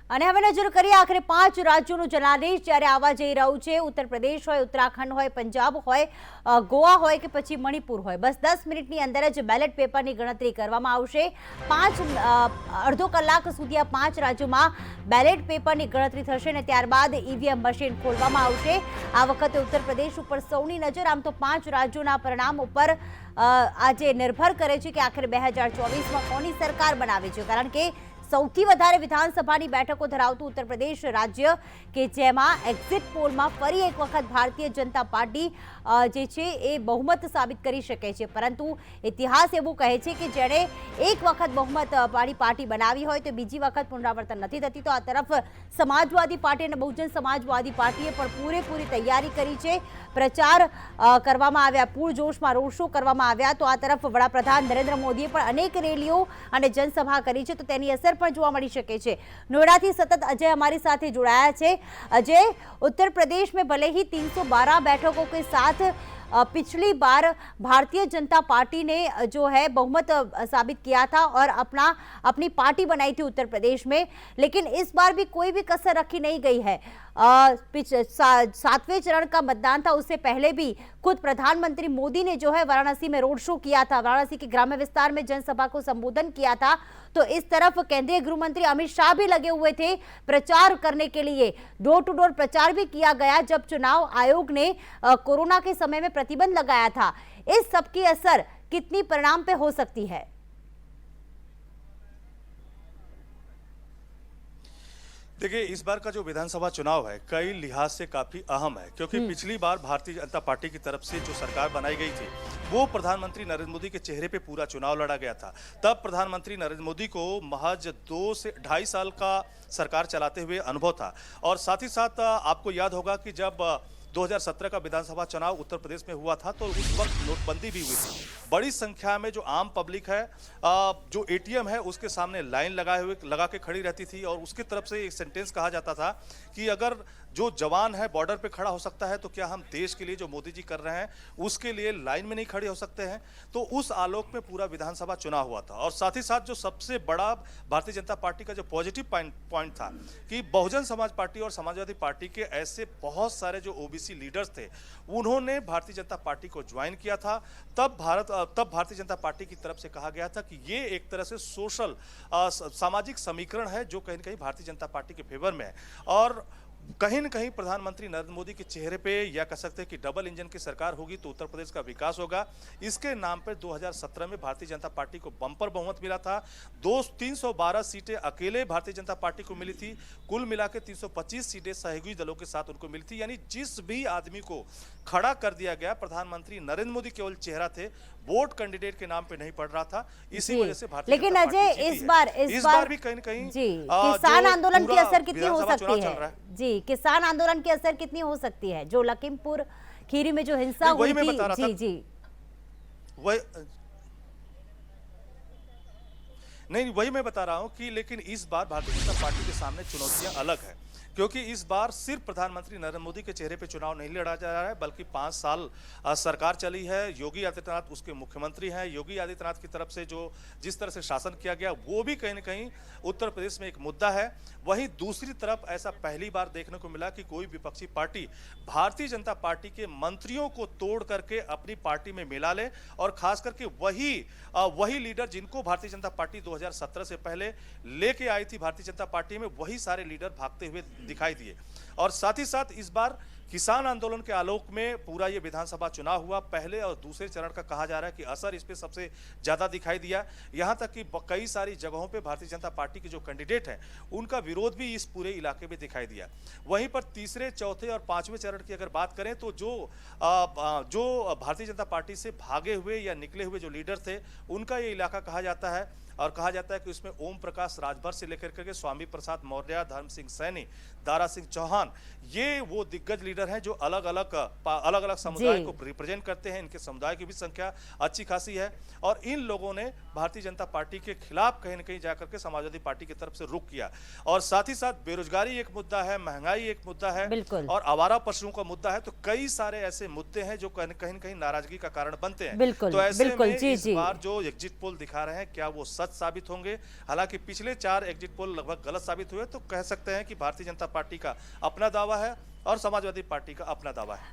અને હવે નજર કરીએ આખરે 5 રાજ્યોનું જનાદેશ જ્યારે આવવા જઈ રહ્યું છે। ઉત્તર પ્રદેશ હોય, ઉત્તરાખંડ હોય, પંજાબ હોય, ગોવા હોય કે પછી મણિપુર હોય, બસ 10 મિનિટની અંદર જ બેલેટ પેપરની ગણતરી કરવામાં આવશે। અડધો કલાક સુધી આ 5 રાજ્યોમાં બેલેટ પેપરની ગણતરી થશે અને ત્યારબાદ ઈવીએમ મશીન ખોલવામાં આવશે। આ વખતે ઉત્તર પ્રદેશ ઉપર સૌની નજર। આમ તો 5 રાજ્યોના પરિણામ ઉપર આજે નિર્ભર કરે છે કે આખરે 2024માં કોની સરકાર બનાવે છે, કારણ કે સૌથી વધારે વિધાનસભાની બેઠકો ધરાવતું ઉત્તર પ્રદેશ રાજ્ય કે જેમાં એક્ઝિટ પોલમાં ફરી એક વખત ભારતીય જનતા પાર્ટી જે છે એ બહુમત સાબિત કરી શકે છે, પરંતુ ઇતિહાસ એવું કહે છે કે જેણે એક વખત બહુમત વાળી પાર્ટી બનાવી હોય તો બીજી વખત પુનરાવર્તન નથી થતી। તો આ તરફ સમાજવાદી પાર્ટી અને બહુજન સમાજવાદી પાર્ટીએ પણ પૂરેપૂરી તૈયારી કરી છે। પ્રચાર કરવામાં આવ્યા, પૂરજોશમાં રોડ શો કરવામાં આવ્યા। તો આ તરફ વડાપ્રધાન નરેન્દ્ર મોદીએ પણ અનેક રેલીઓ અને જનસભા કરી છે, તો તેની અસર પણ જોવા મળી શકે છે। नोएडा થી સતત અજય हमारी साथ जुड़ाया है। अजय, उत्तर प्रदेश में भले ही 312 बैठकों के साथ पिछली बार भारतीय जनता पार्टी ने जो है बहुमत साबित किया था और अपनी पार्टी बनाई थी उत्तर प्रदेश में, लेकिन इस बार भी कोई भी कसर रखी नहीं गई है। 7वें चरण का मतदान था, उससे पहले भी खुद प्रधानमंत्री मोदी ने जो है वाराणसी में रोड शो किया था, वाराणसी के ग्राम्य विस्तार में जनसभा को संबोधन किया था। तो इस तरफ केंद्रीय गृह मंत्री अमित शाह भी लगे हुए थे प्रचार करने के लिए, डोर टू डोर प्रचार भी किया गया जब चुनाव आयोग ने कोरोना के समय में प्रतिबंध लगाया था। इस सब की असर कितनी परिणाम पे हो सकती है? देखिए, इस बार का जो विधानसभा चुनाव है कई लिहाज से काफी अहम है, क्योंकि पिछली बार भारतीय जनता पार्टी की तरफ से जो सरकार बनाई गई थी वो प्रधानमंत्री नरेंद्र मोदी के चेहरे पे पूरा चुनाव लड़ा गया था। तब प्रधानमंत्री नरेंद्र मोदी को महज 2 से 2.5 साल का सरकार चलाते हुए अनुभव था। और साथ ही साथ आपको याद होगा कि जब 2017 का विधानसभा चुनाव उत्तर प्रदेश में हुआ था तो उस वक्त नोटबंदी भी हुई थी। बड़ी संख्या में जो आम पब्लिक है, जो एटीएम है उसके सामने लाइन लगा के खड़ी रहती थी और उसकी तरफ से एक सेंटेंस कहा जाता था कि अगर जो जवान है बॉर्डर पे खड़ा हो सकता है तो क्या हम देश के लिए जो मोदी जी कर रहे हैं उसके लिए लाइन में नहीं खड़े हो सकते हैं। तो उस आलोक में पूरा विधानसभा चुनाव हुआ था। और साथ ही साथ जो सबसे बड़ा भारतीय जनता पार्टी का जो पॉजिटिव पॉइंट था कि बहुजन समाज पार्टी और समाजवादी पार्टी के ऐसे बहुत सारे जो ओबीसी लीडर्स थे उन्होंने भारतीय जनता पार्टी को ज्वाइन किया था। तब भारतीय जनता पार्टी की तरफ से कहा गया था कि ये एक तरह से सोशल सामाजिक समीकरण है जो कहीं न कहीं भारतीय जनता पार्टी के फेवर में है। और कहीं न कहीं प्रधानमंत्री नरेंद्र मोदी के चेहरे पे या कह सकते हैं कि डबल इंजन की सरकार होगी तो उत्तर प्रदेश का विकास होगा। इसके नाम पर 2017 में भारतीय जनता पार्टी को बम्पर बहुमत मिला था। 312 सीटें अकेले भारतीय जनता पार्टी को मिली थी। कुल मिला के 325 सीटें सहयोगी दलों के साथ उनको मिली थी। यानी जिस भी आदमी को खड़ा कर दिया गया, प्रधानमंत्री नरेंद्र मोदी केवल चेहरा थे, वोट कैंडिडेट के नाम पे नहीं पड़ रहा था। इसी वजह से भारतीय लेकिन अजय इस बार भी कहीं न कहीं किसान आंदोलन की असर कितनी हो सकती है? जी, किसान आंदोलन की असर कितनी हो सकती है? जो लखीमपुर खीरी में जो हिंसा हुई थी, जी वही मैं बता रहा हूं कि लेकिन इस बार भारतीय जनता पार्टी के सामने चुनौतियां अलग है, क्योंकि इस बार सिर्फ प्रधानमंत्री नरेंद्र मोदी के चेहरे पे चुनाव नहीं लड़ा जा रहा है, बल्कि 5 साल सरकार चली है। योगी आदित्यनाथ उसके मुख्यमंत्री हैं। योगी आदित्यनाथ की तरफ से जो जिस तरह से शासन किया गया वो भी कहीं न कहीं उत्तर प्रदेश में एक मुद्दा है। वहीं दूसरी तरफ ऐसा पहली बार देखने को मिला कि कोई विपक्षी पार्टी भारतीय जनता पार्टी के मंत्रियों को तोड़ करके अपनी पार्टी में मिला ले, और खास करके वही लीडर जिनको भारतीय जनता पार्टी 2017 से पहले लेके आई थी भारतीय जनता पार्टी में, वही सारे लीडर भागते हुए दिखाई दिए। और साथ ही साथ इस बार किसान आंदोलन के आलोक में पूरा ये विधानसभा चुनाव हुआ। पहले और दूसरे चरण का कहा जा रहा है कि असर इस पे सबसे ज्यादा दिखाई दिया। यहां तक कि कई सारी जगहों पे भारतीय जनता पार्टी के जो कैंडिडेट हैं उनका विरोध भी इस पूरे इलाके में दिखाई दिया। वहीं पर तीसरे, चौथे और 5वें चरण की अगर बात करें तो जो भारतीय जनता पार्टी से भागे हुए या निकले हुए जो लीडर थे उनका ये इलाका कहा जाता है। और कहा जाता है कि उसमें ओम प्रकाश राजभर से लेकर के स्वामी प्रसाद मौर्य, धर्म सिंह सैनी, दारा सिंह चौहान, ये वो दिग्गज लीडर हैं जो अलग अलग समुदाय को रिप्रेजेंट करते हैं। इनके समुदाय की भी संख्या अच्छी खासी है। और इन लोगों ने भारतीय जनता पार्टी के खिलाफ कहीं न कहीं जाकर के समाजवादी पार्टी की तरफ से रुख किया। और साथ ही साथ बेरोजगारी एक मुद्दा है, महंगाई एक मुद्दा है, और आवारा पशुओं का मुद्दा है। तो कई सारे ऐसे मुद्दे हैं जो कहीं न कहीं नाराजगी का कारण बनते हैं। तो ऐसे में इस बार जो एग्जिट पोल दिखा रहे हैं, क्या वो सच गलत साबित होंगे। हालांकि पिछले 4 एग्जिट पोल लगभग गलत साबित हुए, तो कह सकते हैं कि भारतीय जनता पार्टी का अपना दावा है और समाजवादी पार्टी का अपना दावा है।